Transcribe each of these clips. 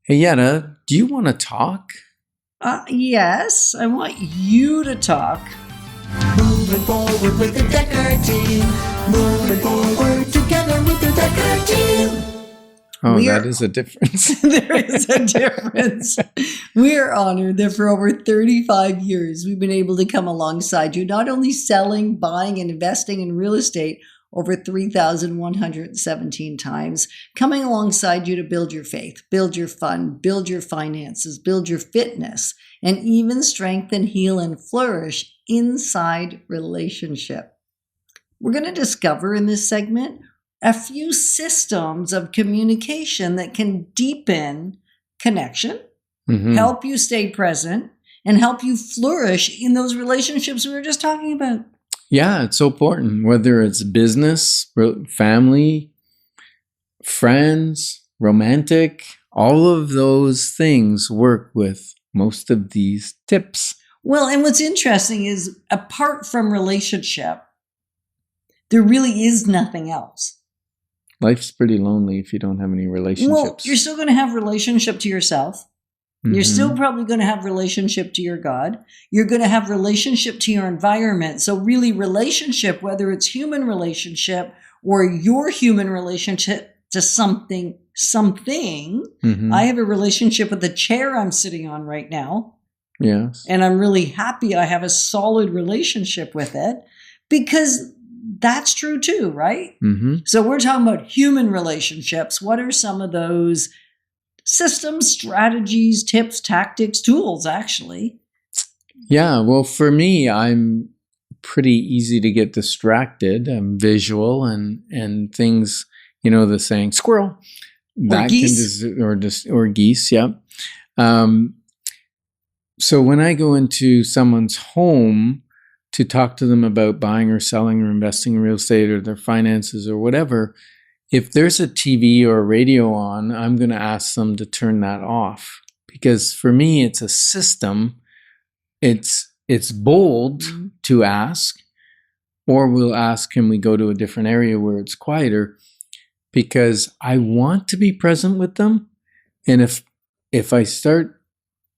Hey, Yetta, do you want to talk? Yes, I want you to talk. Moving forward with the Dekker Team. Moving forward together with the Dekker Team. Oh, that is a difference. There is a difference. We are honored that for over 35 years, we've been able to come alongside you, not only selling, buying, and investing in real estate over 3,117 times, coming alongside you to build your faith, build your fund, build your finances, build your fitness, and even strengthen, heal, and flourish inside relationship. We're going to discover in this segment a few systems of communication that can deepen connection, help you stay present, and help you flourish in those relationships we were just talking about. Yeah, it's so important, whether it's business, family, friends, romantic, all of those things work with most of these tips. Well, and what's interesting is apart from relationship, there really is nothing else. Life's pretty lonely if you don't have any relationships. Well, you're still going to have relationship to yourself. You're still probably going to have relationship to your God. You're going to have relationship to your environment. So really relationship, whether it's human relationship or your human relationship to something. I have a relationship with the chair I'm sitting on right now. Yes. And I'm really happy I have a solid relationship with it because that's true too, right? So we're talking about human relationships. What are some of those systems, strategies, tips, tactics, tools, actually? Yeah, well, for me, I'm pretty easy to get distracted. I'm visual and things, the saying squirrel. Or geese. Or geese, yeah. So when I go into someone's home to talk to them about buying or selling or investing in real estate or their finances or whatever, if there's a TV or a radio on, I'm going to ask them to turn that off because for me, it's a system. It's bold to ask, or we'll ask, can we go to a different area where it's quieter? Because I want to be present with them. And if I start,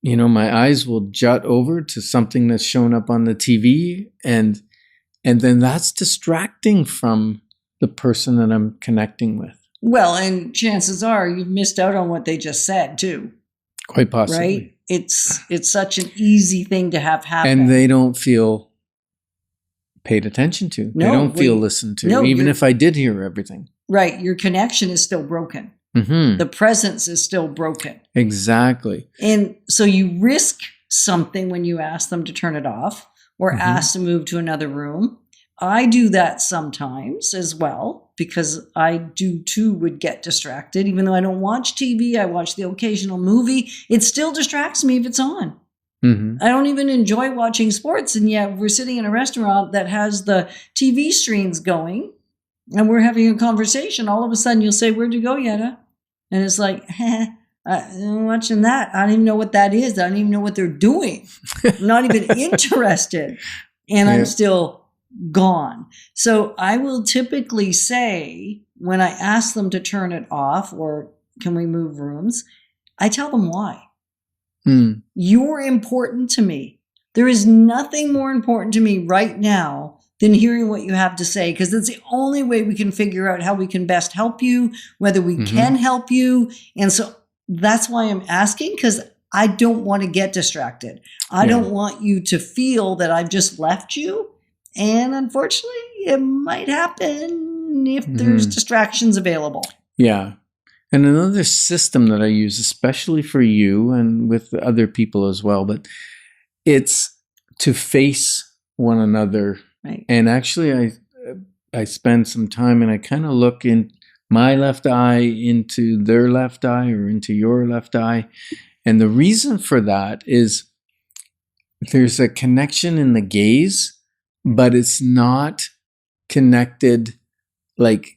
my eyes will jut over to something that's shown up on the TV and then that's distracting from the person that I'm connecting with. Well, and chances are you've missed out on what they just said too. Quite possibly. Right? It's such an easy thing to have happen. And they don't feel paid attention to. No, they don't feel listened to, even if I did hear everything. Right. Your connection is still broken. The presence is still broken. Exactly. And so you risk something when you ask them to turn it off or ask to move to another room. I do that sometimes as well because I do too would get distracted. Even though I don't watch TV, I watch the occasional movie. It still distracts me if it's on. I don't even enjoy watching sports. And yet we're sitting in a restaurant that has the TV screens going and we're having a conversation. All of a sudden you'll say, "Where'd you go, Yetta?" And it's like, I'm watching that. I don't even know what that is. I don't even know what they're doing. I'm not even interested. And I'm still gone. So I will typically say when I ask them to turn it off or can we move rooms, I tell them why. You're important to me. There is nothing more important to me right now than hearing what you have to say, because it's the only way we can figure out how we can best help you, whether we can help you. And so that's why I'm asking, because I don't want to get distracted. I don't want you to feel that I've just left you. And unfortunately, it might happen if there's distractions available. Yeah. And another system that I use, especially for you and with other people as well, but it's to face one another. Right. And actually, I spend some time and I kind of look in my left eye into their left eye or into your left eye. And the reason for that is there's a connection in the gaze, but it's not connected like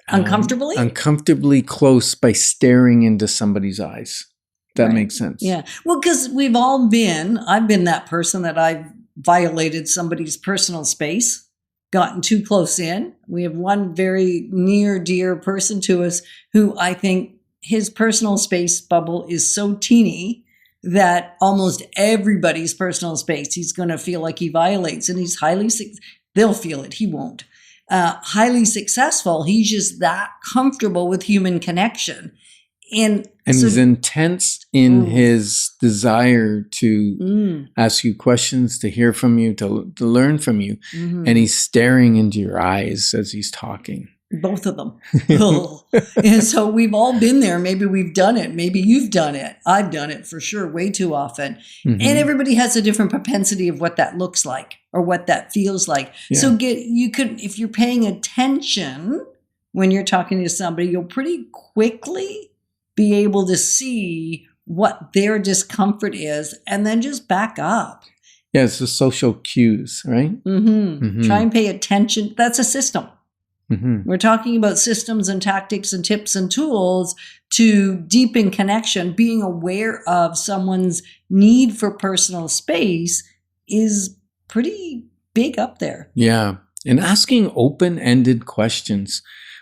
uncomfortably close by staring into somebody's eyes. That makes sense. Yeah. Well, because I've been that person that I've violated somebody's personal space, gotten too close in. We have one very near, dear person to us who I think his personal space bubble is so teeny that almost everybody's personal space he's going to feel like he violates, and he's they'll feel it, he won't. Highly successful, he's just that comfortable with human connection. And so, he's intense in his desire to ask you questions, to hear from you, to learn from you. And he's staring into your eyes as he's talking. Both of them. And so we've all been there. Maybe we've done it. Maybe you've done it. I've done it for sure, way too often. And everybody has a different propensity of what that looks like or what that feels like. Yeah. So if you're paying attention when you're talking to somebody, you'll pretty quickly be able to see what their discomfort is and then just back up. Yeah, it's the social cues, right? Try and pay attention. That's a system. We're talking about systems and tactics and tips and tools to deepen connection. Being aware of someone's need for personal space is pretty big up there. Yeah. And asking open-ended questions.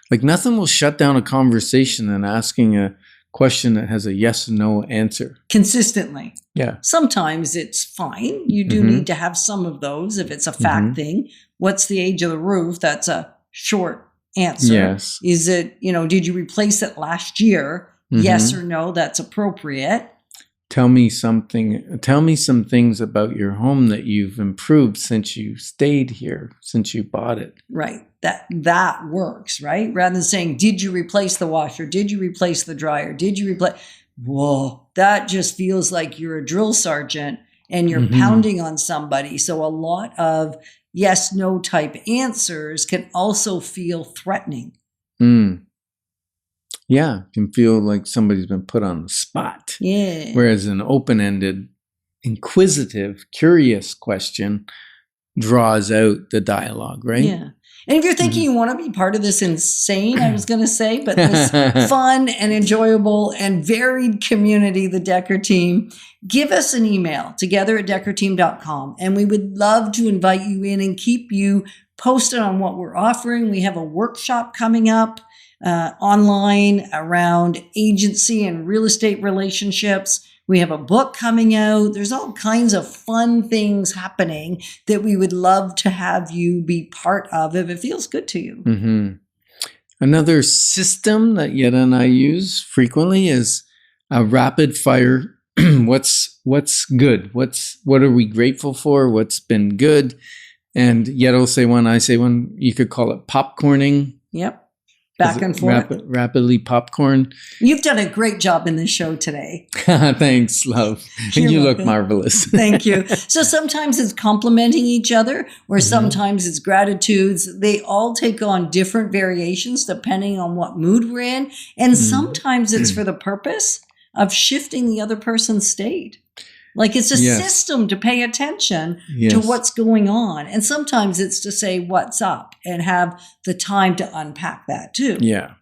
Like nothing will shut down a conversation than asking a question that has a yes or no answer. Consistently. Yeah. Sometimes it's fine. You do need to have some of those if it's a fact thing. What's the age of the roof? That's a short answer. Yes. Is it, did you replace it last year? Yes or no, that's appropriate. Tell me some things about your home that you've improved since you stayed here, since you bought it. Right. That works, right? Rather than saying, did you replace the washer? Did you replace the dryer? Did you replace? Whoa, that just feels like you're a drill sergeant and you're pounding on somebody. So a lot of yes, no type answers can also feel threatening. Yeah, it can feel like somebody's been put on the spot. Yeah. Whereas an open-ended, inquisitive, curious question draws out the dialogue, right? Yeah. And if you're thinking you want to be part of this insane, I was going to say, but this fun and enjoyable and varied community, the Dekker Team, give us an email, together@dekkerteam.com, and we would love to invite you in and keep you posted on what we're offering. We have a workshop coming up online around agency and real estate relationships. We have a book coming out. There's all kinds of fun things happening that we would love to have you be part of if it feels good to you. Another system that Yetta and I use frequently is a rapid fire. What's good? What are we grateful for? What's been good? And Yetta will say one, I say one. You could call it popcorning. Yep. Back and forth. Rapidly popcorn. You've done a great job in this show today. Thanks, love. And you look marvelous. Thank you. So sometimes it's complimenting each other, or sometimes it's gratitudes. They all take on different variations depending on what mood we're in. And sometimes it's for the purpose of shifting the other person's state. Like it's a system to pay attention to what's going on. And sometimes it's to say what's up and have the time to unpack that too. Yeah.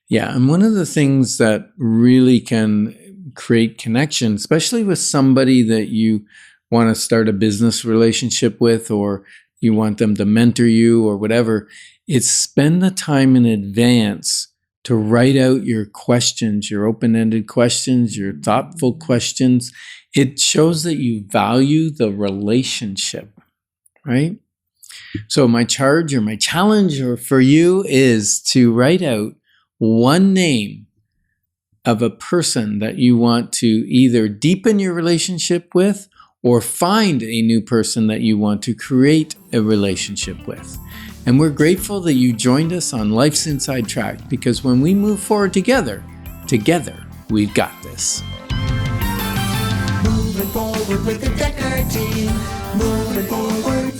Yeah. And one of the things that really can create connection, especially with somebody that you want to start a business relationship with, or you want them to mentor you or whatever, is spend the time in advance to write out your questions, your open-ended questions, your thoughtful questions. It shows that you value the relationship, right? So my charge or my challenge for you is to write out one name of a person that you want to either deepen your relationship with or find a new person that you want to create a relationship with. And we're grateful that you joined us on Life's Inside Track, because when we move forward together, we've got this. Moving forward with the Dekker Team. Moving forward